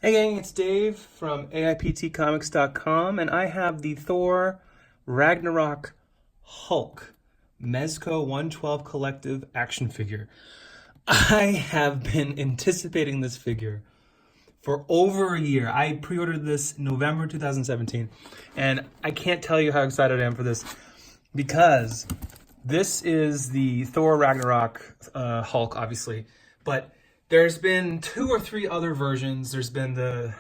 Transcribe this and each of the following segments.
Hey gang, it's Dave from AIPTcomics.com, and I have the Thor Ragnarok Hulk Mezco 112 Collective action figure. I have been anticipating this figure for over a year. I pre-ordered this in November 2017, and I can't tell you how excited I am for this because this is the Thor Ragnarok Hulk, obviously, but there's been 2 or 3 other versions. There's been the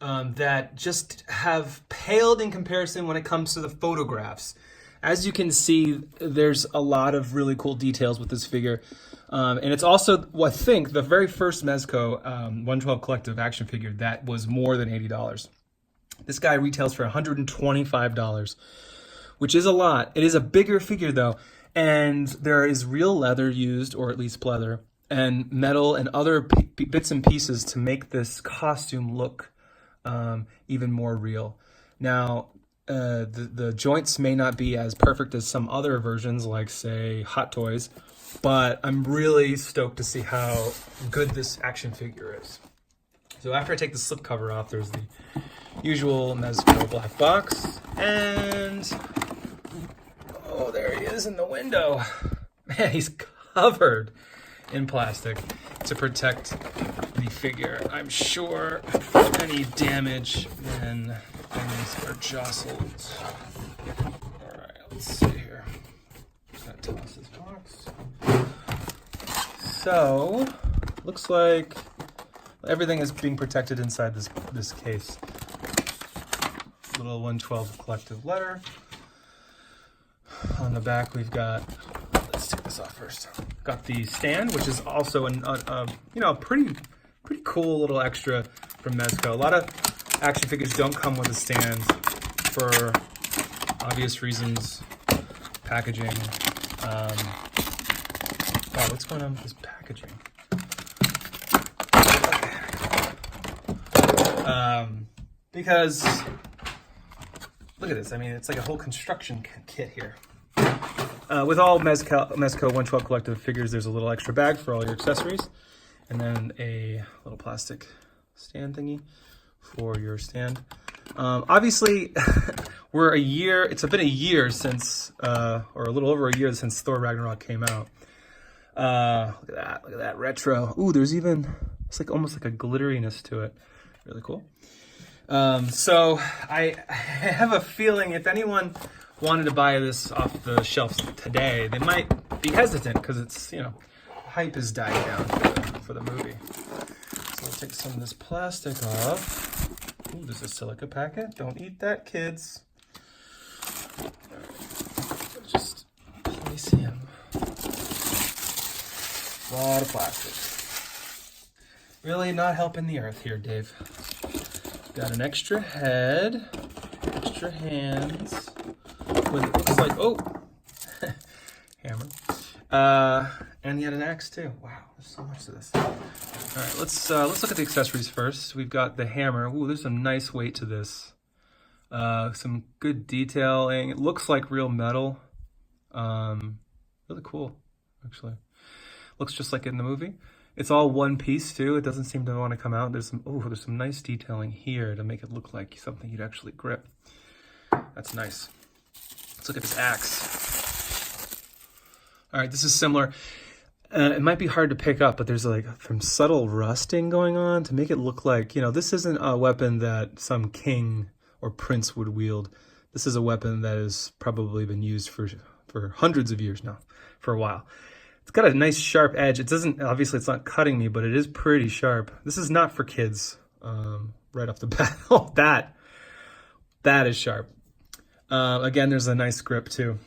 that just have paled in comparison when it comes to the photographs. As you can see, there's a lot of really cool details with this figure. And it's also, I think, the very first Mezco 112 Collective action figure that was more than $80. This guy retails for $125, which is a lot. It is a bigger figure, though, and there is real leather used, or at least pleather, and metal and other bits and pieces to make this costume look even more real. Now, the joints may not be as perfect as some other versions, like, say, Hot Toys, but I'm really stoked to see how good this action figure is. So after I take the slipcover off, there's the usual Mezco black box, and oh, there he is in the window. Man, he's covered in plastic to protect the figure. I'm sure any damage, then things are jostled. All right, let's see here. Just gonna toss this box. So, looks like everything is being protected inside this case. Little 112 collective letter. On the back, we've got, let's take this off first. Got the stand, which is also a pretty cool little extra from Mezco. A lot of action figures don't come with a stand for obvious reasons. Packaging. Wow, what's going on with this packaging? Because look at this. I mean, it's like a whole construction kit here. With all Mezco 112 Collective figures, there's a little extra bag for all your accessories, and then a little plastic stand thingy for your stand. Obviously, it's been a year since, or a little over a year since Thor Ragnarok came out. Look at that retro. Ooh, there's even, it's like almost like a glitteriness to it. Really cool. So I have a feeling if anyone wanted to buy this off the shelves today, they might be hesitant because it's, hype is dying down for the movie. So we'll take some of this plastic off. Ooh, there's a silica packet. Don't eat that, kids. All right. Just place him. A lot of plastic. Really not helping the earth here, Dave. Got an extra head, extra hands, with it looks like, oh, hammer, and yet an axe too. Wow, there's so much to this. All right, let's look at the accessories first. We've got the hammer. Ooh, there's some nice weight to this. Some good detailing. It looks like real metal. Really cool, actually. Looks just like in the movie. It's all one piece too. It doesn't seem to want to come out. There's some nice detailing here to make it look like something you'd actually grip. That's nice. Let's look at this axe. All right, this is similar. It might be hard to pick up, but there's like some subtle rusting going on to make it look like, this isn't a weapon that some king or prince would wield. This is a weapon that has probably been used for hundreds of years now, for a while. It's got a nice sharp edge. It doesn't, obviously it's not cutting me, but it is pretty sharp. This is not for kids, right off the bat. Oh, that is sharp. Again, there's a nice grip too.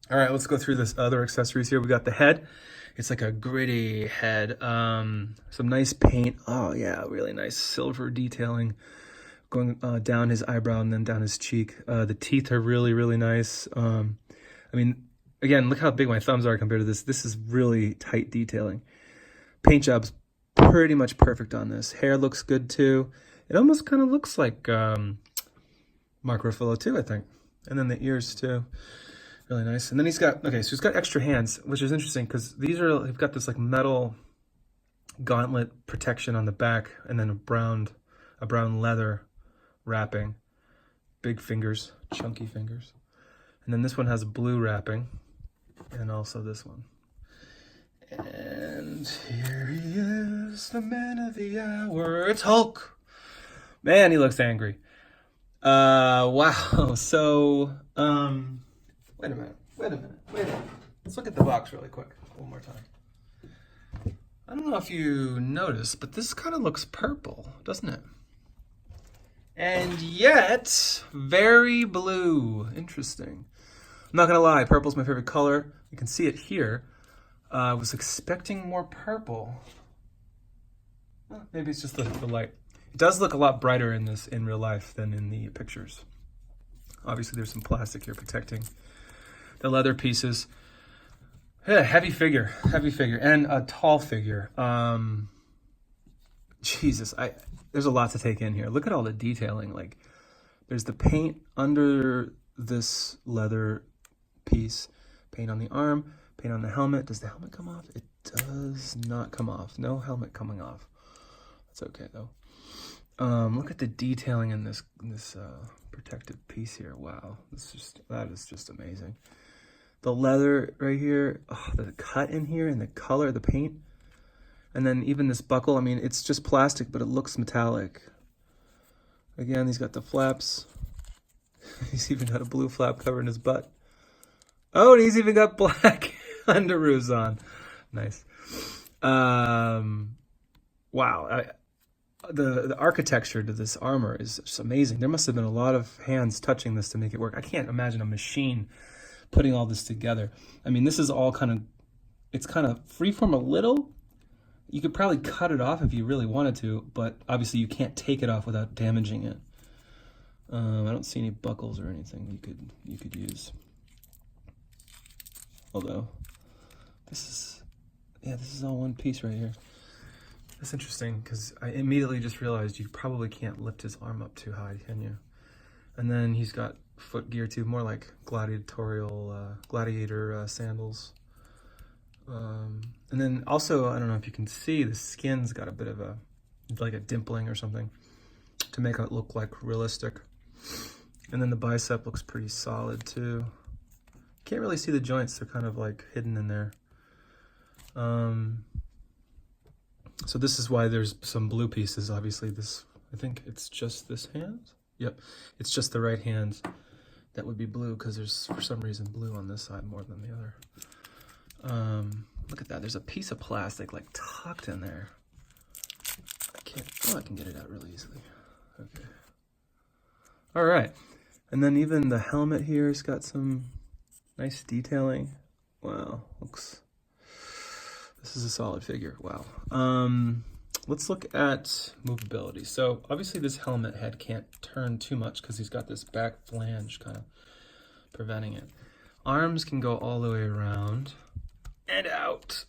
All right, let's go through this other accessories here. We got the head. It's like a gritty head. Some nice paint. Oh yeah, really nice silver detailing going down his eyebrow and then down his cheek. The teeth are really, really nice. I mean, again, look how big my thumbs are compared to this. This is really tight detailing. Paint job's pretty much perfect on this. Hair looks good too. It almost kind of looks like Mark Ruffalo too, I think. And then the ears too. Really nice. And then he's got extra hands, which is interesting because they've got this like metal gauntlet protection on the back and then a brown a brown leather wrapping. Big fingers, chunky fingers. And then this one has blue wrapping, and also this one. And here he is, the man of the hour. It's Hulk. Man, he looks angry. Wow. So, wait a minute. Let's look at the box really quick, one more time. I don't know if you noticed, but this kind of looks purple, doesn't it? And yet, very blue. Interesting. I'm not gonna lie, purple's my favorite color. You can see it here. I was expecting more purple. Well, maybe it's just the light. It does look a lot brighter in real life than in the pictures. Obviously, there's some plastic here protecting the leather pieces. Yeah, heavy figure, and a tall figure. Jesus, there's a lot to take in here. Look at all the detailing. Like, there's the paint under this leather piece, paint on the arm, paint on the helmet. Does the helmet come off? It does not come off. No helmet coming off. That's okay though. Look at the detailing in this protective piece here. Wow, that is just amazing. The leather right here, oh, the cut in here, and the color, the paint, and then even this buckle. I mean, it's just plastic, but it looks metallic. Again, he's got the flaps. He's even got a blue flap covering his butt. Oh, and he's even got black underoos on. Nice. Wow. The architecture to this armor is just amazing. There must have been a lot of hands touching this to make it work. I can't imagine a machine putting all this together. I mean, this is all it's kind of freeform a little. You could probably cut it off if you really wanted to, but obviously you can't take it off without damaging it. I don't see any buckles or anything you could use. Although, this is all one piece right here. That's interesting, because I immediately just realized you probably can't lift his arm up too high, can you? And then he's got foot gear too, more like gladiator sandals. And then also, I don't know if you can see, the skin's got a bit of like a dimpling or something to make it look like realistic. And then the bicep looks pretty solid too. Can't really see the joints, they're kind of like hidden in there. So this is why there's some blue pieces. Obviously I think it's just this hand. Yep, it's just the right hand that would be blue, because there's for some reason blue on this side more than the other. Look at that, there's a piece of plastic like tucked in there. I can get it out really easily. Okay. All right, and then even the helmet here has got some nice detailing. Wow, this is a solid figure, wow. Let's look at movability. So obviously this helmet head can't turn too much because he's got this back flange kind of preventing it. Arms can go all the way around and out.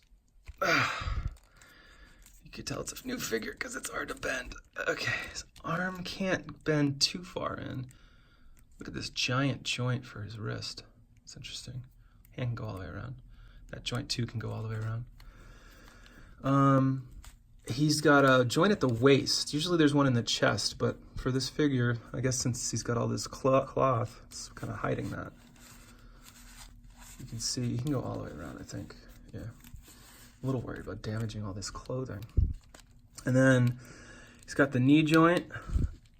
You can tell it's a new figure because it's hard to bend. Okay, his arm can't bend too far in. Look at this giant joint for his wrist. It's interesting. Hand can go all the way around. That joint too can go all the way around. He's got a joint at the waist. Usually there's one in the chest, but for this figure, I guess since he's got all this cloth, it's kind of hiding that. You can see, he can go all the way around, I think. Yeah. A little worried about damaging all this clothing. And then he's got the knee joint.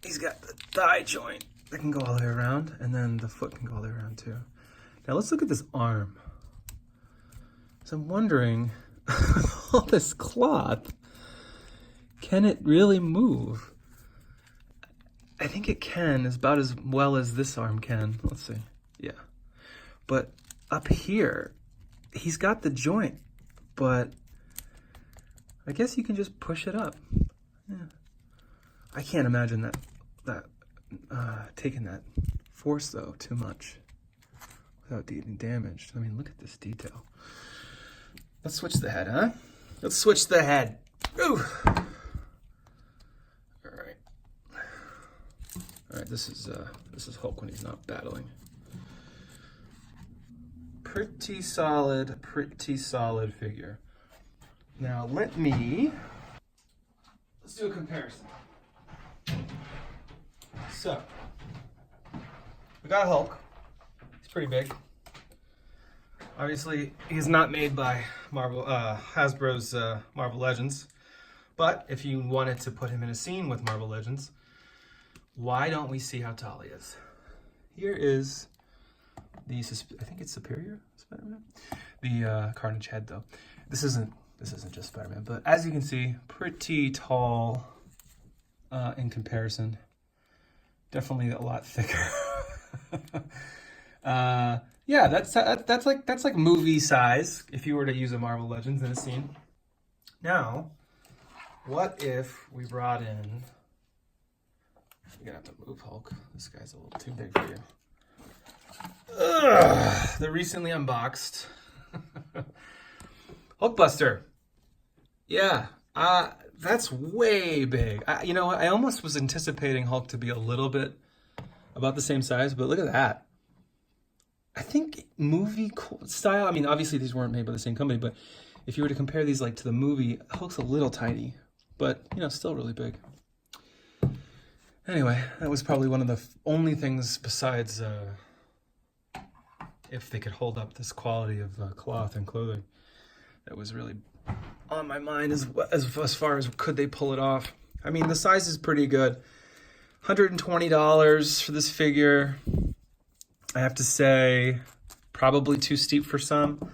He's got the thigh joint that can go all the way around, and then the foot can go all the way around too. Now let's look at this arm. So I'm wondering, all this cloth, can it really move? I think it can, about as well as this arm can. Let's see. Yeah. But up here, he's got the joint, but I guess you can just push it up. Yeah. I can't imagine that taking that force though too much without getting damaged. I mean, look at this detail. Let's switch the head, huh? Let's switch the head. Ooh. All right. This is Hulk when he's not battling. Pretty solid figure. Now let's do a comparison. So, we got a Hulk. He's pretty big. Obviously, he's not made by Hasbro's Marvel Legends. But if you wanted to put him in a scene with Marvel Legends, why don't we see how tall he is? Here is the, I think it's Superior Spider-Man? The Carnage head, though. This isn't just Spider-Man, but as you can see, pretty tall in comparison. Definitely a lot thicker. Yeah, that's like movie size if you were to use a Marvel Legends in a scene. Now, what if we brought in? You're gonna have to move, Hulk. This guy's a little too big for you. The recently unboxed Hulkbuster. Yeah, that's way big. You know, I almost was anticipating Hulk to be a little bit about the same size, but look at that. I think movie style, I mean, obviously these weren't made by the same company, but if you were to compare these like to the movie, Hulk's a little tiny, but, you know, still really big. Anyway, that was probably one of the only things besides if they could hold up this quality of cloth and clothing that was really on my mind as far as could they pull it off. I mean, the size is pretty good. $120 for this figure. I have to say, probably too steep for some.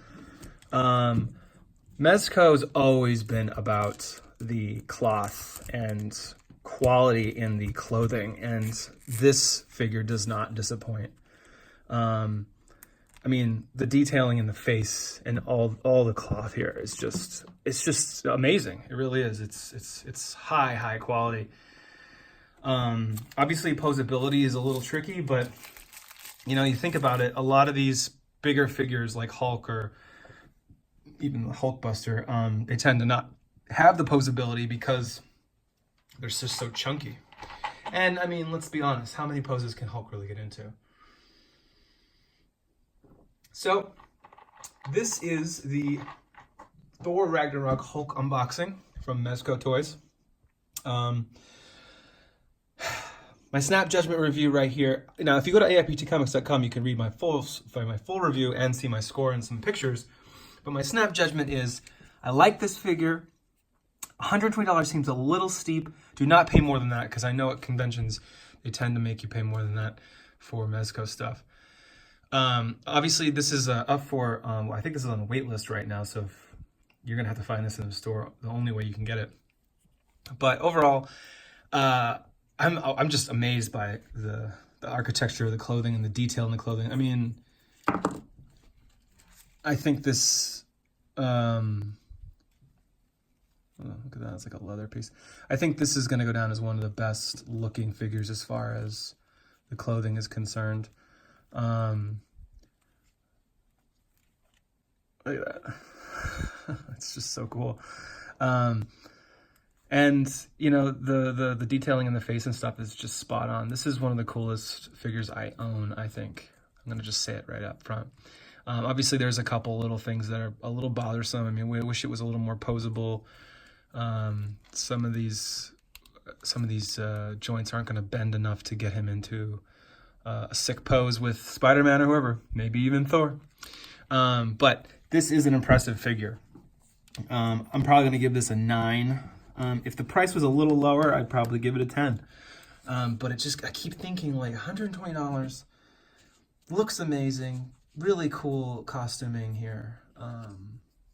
Mezco's always been about the cloth and quality in the clothing, and this figure does not disappoint. I mean, the detailing in the face and all the cloth here is just, it's just amazing. It really is. It's high quality. Obviously posability is a little tricky, but you know, you think about it, a lot of these bigger figures like Hulk or even the Hulkbuster, they tend to not have the posability because they're just so chunky. And I mean, let's be honest, how many poses can Hulk really get into? So, this is the Thor Ragnarok Hulk unboxing from Mezco Toys. My snap judgment review right here. Now, if you go to AIPTcomics.com, you can read my full review and see my score and some pictures. But my snap judgment is, I like this figure. $120 seems a little steep. Do not pay more than that, because I know at conventions they tend to make you pay more than that for Mezco stuff. Obviously, this is up for, I think this is on a wait list right now, so if you're going to have to find this in the store, the only way you can get it. But overall, I'm just amazed by the architecture of the clothing and the detail in the clothing. I mean, I think this, oh, look at that, it's like a leather piece. I think this is going to go down as one of the best looking figures as far as the clothing is concerned. Look at that. It's just so cool. And you know, the detailing in the face and stuff is just spot on. This is one of the coolest figures I own, I think. I'm gonna just say it right up front. Obviously there's a couple little things that are a little bothersome. I mean, we wish it was a little more posable. Some of these joints aren't gonna bend enough to get him into a sick pose with Spider-Man or whoever, maybe even Thor. But this is an impressive figure. I'm probably gonna give this a 9. If the price was a little lower, I'd probably give it a 10. But I keep thinking like $120, looks amazing, really cool costuming here.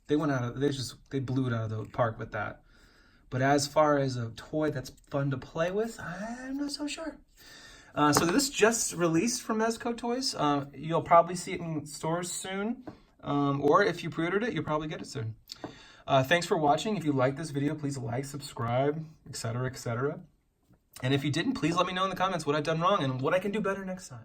They blew it out of the park with that. But as far as a toy that's fun to play with, I'm not so sure. So this just released from Mezco Toys. You'll probably see it in stores soon. Or if you pre-ordered it, you'll probably get it soon. Thanks for watching. If you like this video, please like, subscribe, etc., etc. And if you didn't, please let me know in the comments what I've done wrong and what I can do better next time.